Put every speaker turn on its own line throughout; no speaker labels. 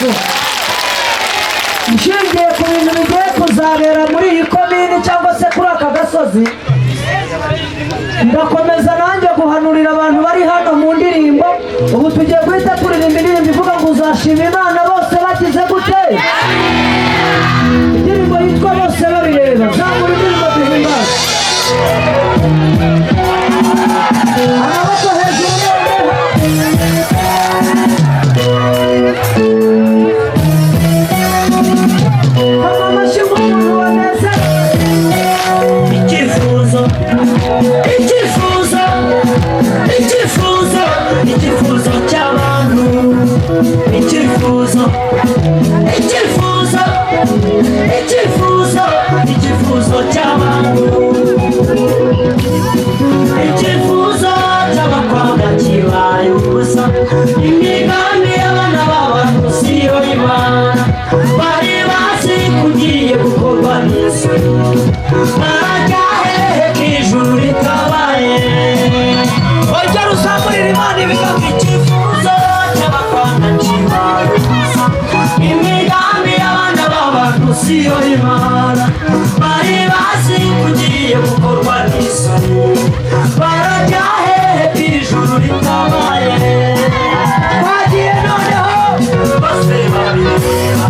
Yesu. Nshingiye ku bintu bigiye kuzabera muri iyi komini cyangwa se kuri aka gasozi, ndakomeza nanjye guhanurira abantu bari hano mu ndirimbo. Ubu tugiye guhita turirimba indirimbo ivuga ngo uzashima Imana bose bagize gute. Indirimbo yitwa bose babireba. Zamura indirimbo duhimbaza. Amaboko hejuru
icyifuzo cy'abantu, icyifuzo cy'abakwanga kibaye ubusa. Imigambi y'abana b'abantu siyo Imana, bari bazi kugiye gukorwa n'isoni. Barajya hehe k'ijuru ritabaye? Ongera uzamurire Imana ibigambo. Icyifuzo cy'abakwanga kibaye ubusa. Imigambi y'abana b'abantu siyo Imana, bari bazi kugiye gukorwa n'isoni. Barajya hehe k'ijuru ritabaye? Bagiye noneho bose babireba,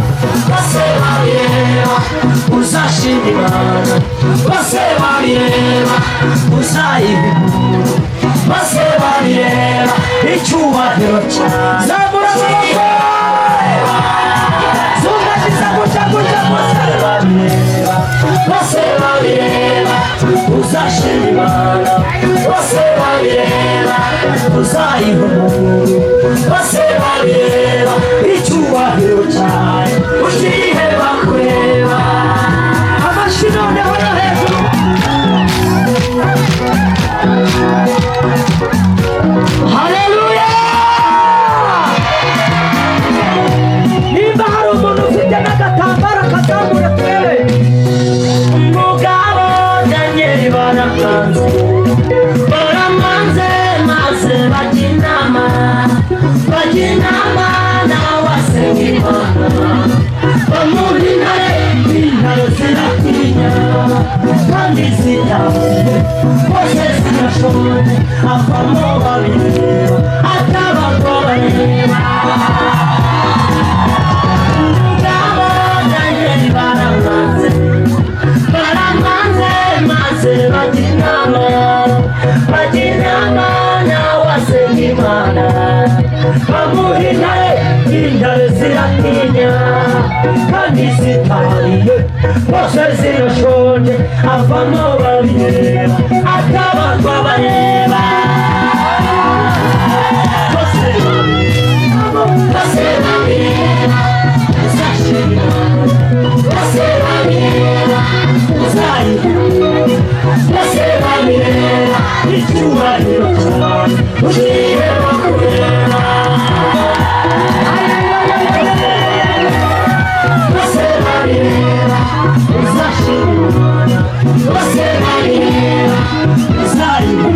bose babireba uzashima Imana, bose babireba uzayiha impundu, bose babireba icyubahiro cyawe. Zamura amaboko zungagiza gutya gutya. Bose babireba, bose babireba uzashima Imana, bose babireba uzayiha umuntu, bose babireba icyubahiro cyawe. Ugiye bakureba amashyi noneho yo hejuru. Haleluya! Nimba hari umuntu ufite n'agatambaro kazamura twere. Umugabo Danieli baramanze, baramanze maze bajya inama, bajya inama nawe asenga Imana. Bamuha intare, intare ziratinya kandi zitabuye, bose zirashonje. Avamo babireba atabarwa bareba. Umugabo Danieli baramanze, baramanze maze bajya inama, bajya inama nawe asenga Imana. Bamuha intare, intare ziratinya kandi zitariye, bose zirashonje. Avamo babireba atabarwa bareba. Bose babireba, bose babireba uzashima Imana, bose babireba uzayiha, bose babireba icyubahiro cyawe. Ugiye bakureba bose babireba uzashima Imana, bose babireba uzayiha,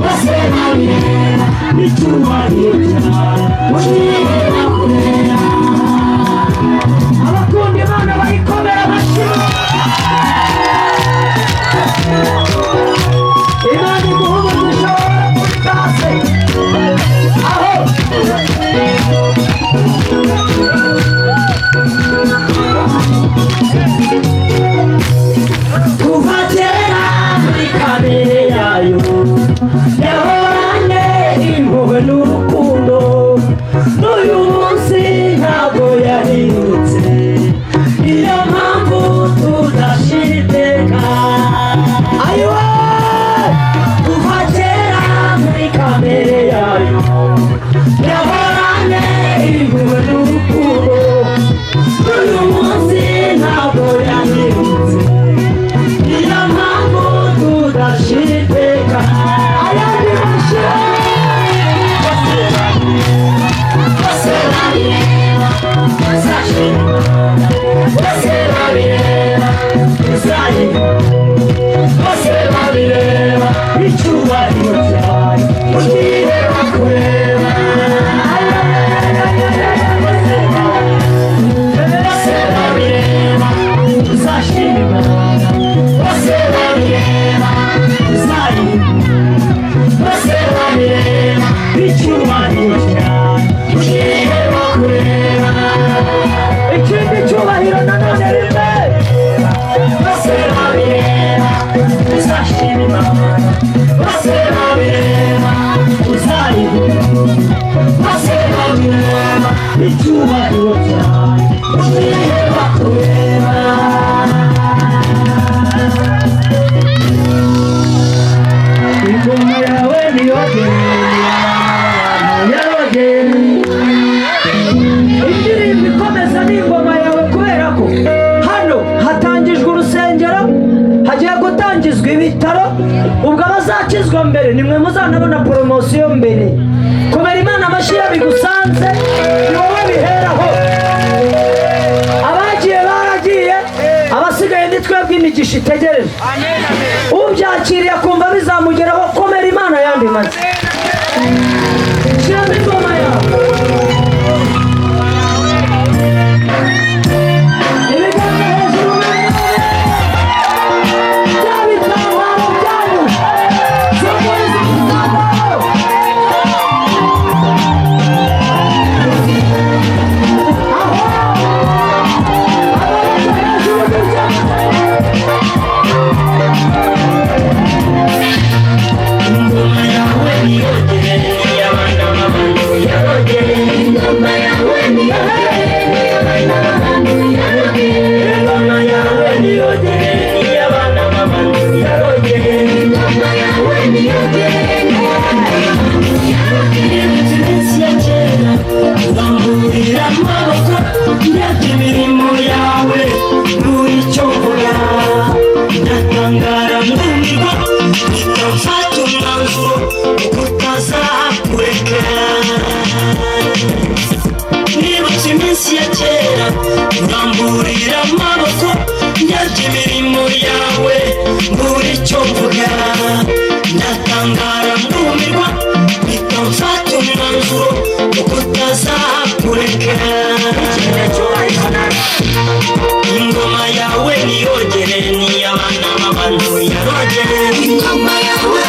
bose babireba icyubahiro cyawe. Ugiye bakureba. Abakunda Imana bayikomera amashyi. Imana iguha umugisha muri kase. Aho kuva kera muri kamere yayo yahoranye impuhwe n'urukundo, n'uyu munsi ntabwo yahindutse. Iyo mpamvu tudashira iteka. Ayiwe kuva kera muri kamere yayo yahoranye impuhwe n'urukundo, n'uyu munsi ntabwo yahindutse. Iyo mpamvu tudashira iteka. Ayandi mashyi bose babireba uzashima Imana, bose babireba uzayiha, bose babireba icyubahiro cyawe. Ugiye bakureba icyubahiro cyawe ureba kureba ingoma yawe niyogere indirimbo ikomeza n'ingoma yawe kubera ko hano hatangijwe urusengero hagiye gutangizwa ibitaro ubwo abazakizwa mbere nimwe muzanabona poromosiyo mbere kubera Imana amashyi bigusanze ni wowe biheraho abagiye baragiye abasigaye ni twebwe imigisha itegereje ubyakiriye akumva bizamugeraho komera Imana yandi maze shyiramo ingoma yawe uramburira amaboko ndabye imirimo yawe mbura icyo mvuga ndatangara ndumirwa bikamfata umwanzuro kuko utazakureka ingoma yawe niyogere niy'abana b'abantu yarogere ingoma yawe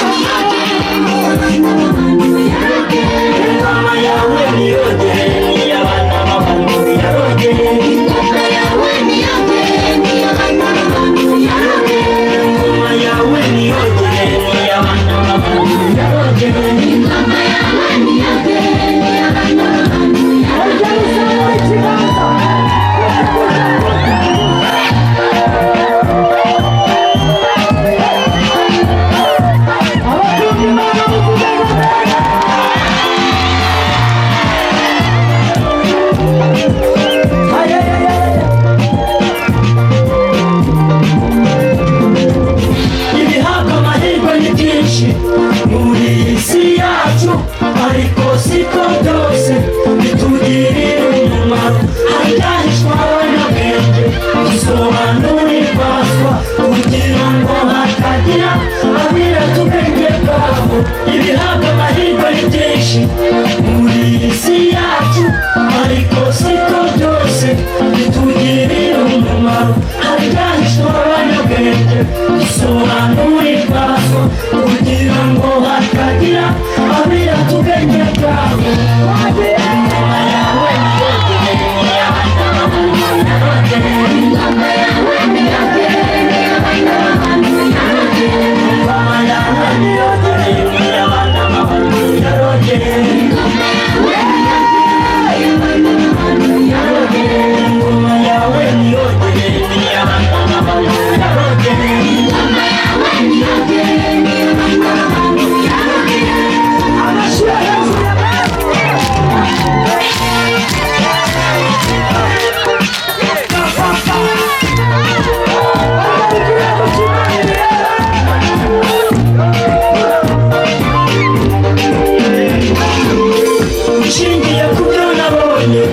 ingoma yawe niyogere niy'abana b'abantu yarogere ingoma yawe niyogere niy'abana b'abantu yarogere ingoma yawe niyogere niy'abana b'abantu yarogere ingoma yawe niyogere niy'abana b'abantu yarogere muri isi yacu ariko siko byose bitugirira umumaro haryahishwa abanyabwenge bisobanurirwazwa kugira ngo hatagira abirata ubwenge bwabo ibihabwa amahirwe ni byinshi muri isi yacu ariko siko byose bitugirira umumaro haryahishwa abanyabwenge bisobanurirwazwa kugira ngo hatagira abirata ubwenge bwabo ingoma yawe niyogere niy'abana b'abantu yarogere ingoma yawe niyogere niy'abana b'abantu yarogere ingoma yawe niyogere niy'abana b'abantu yarogere ingoma yawe niyogere ingoma yawe niyogere niy'abana b'abantu yarogere ingoma yawe niyogere niy'abana b'abantu yarogere nshingiye ku byo nabonye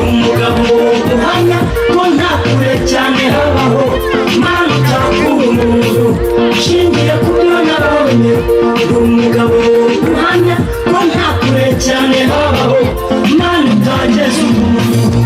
umugabo uhamya ko nta kure cyane habaho mana utakura umuntu nshingiye ku byo nabonye umugabo uhamya ko nta kure cyane habaho mana utageze umuntu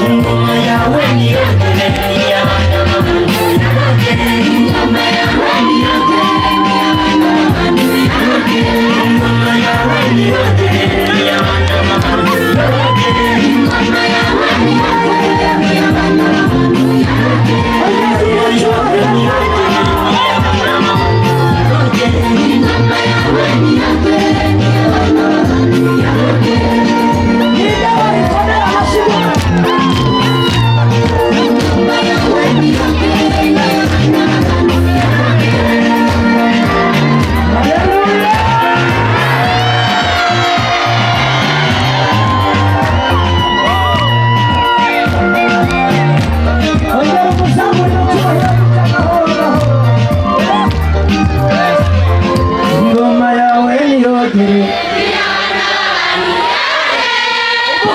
ingoma yawe niyogere niy'abana b'abantu yarogere ingoma yawe niyogere niy'abana b'abantu yarogere ingoma yawe niyogere niy'abana b'abantu yarogere ingoma yawe niyogere niy'abana b'abantu yarogere ingoma yawe niyogere niy'abana b'abantu yarogere ingoma yawe niyogere niy'abana b'abantu yarogere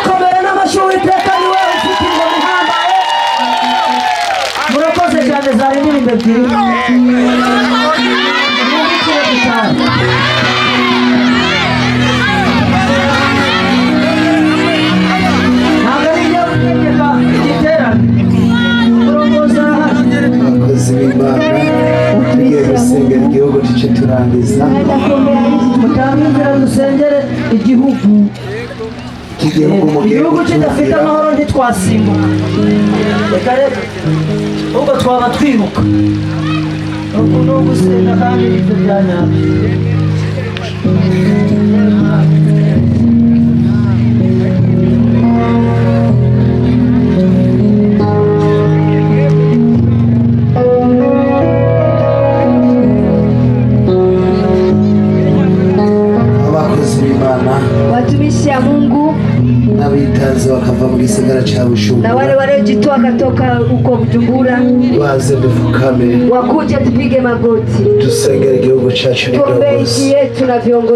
mukomere n'amashyi Uwiteka ni we ufite ingoma ihambaye. Murakoze cyane, zari indirimbo ebyiri. Mwumvikire gitaha. Ntabwo ari ibyo gutegeka igiterane. Umurongozi arahari.
abakozi b'Imana tugiye gusengera igihugu duce turangiza.
Mutange inzira dusengere igihugu. Igihugu kidafite amahoro ntitwasimbuka. Reka reka ubwo twaba twiruka. Ubu ni ugusenga kandi nibyo bya nyabyo.
abakozi b'Imana
watumishi ya Mungu
n'abitanze bakava mu gisagara cya
na wale
Bujumbura
waliojitoa katoka huko Bujumbura
baze dupfukame
wakuje tupige magoti
dusengera igihugu cyacu
tuombee
n'indongozi.
nchi yetu na viongozi